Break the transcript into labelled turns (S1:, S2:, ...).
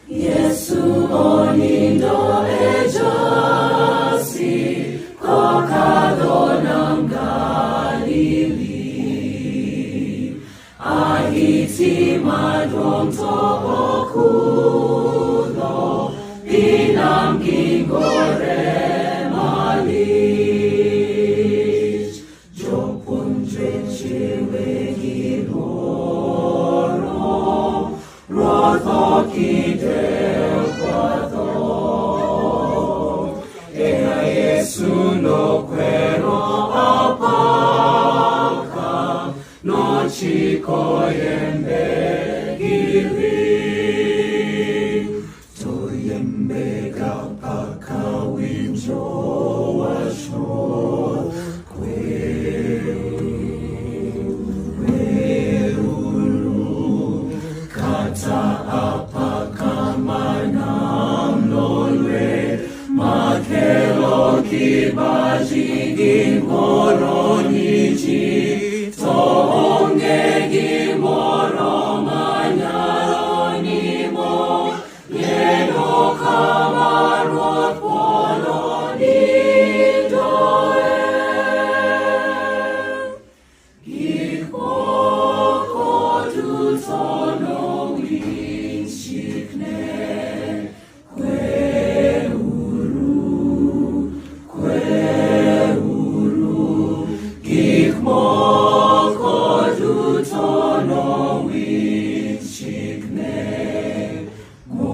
S1: Yesu onindo ejasi kokadho nam Galili. Ahiti madong to okudho pinam gingore malich. Jopun trechewe giloro rotho kidel quatho. Ea Yesu no quero apaka no chico yembe gili. To yembe kapaka winjo washo kata apaka manam nolwe makelo kibaji gingoro niji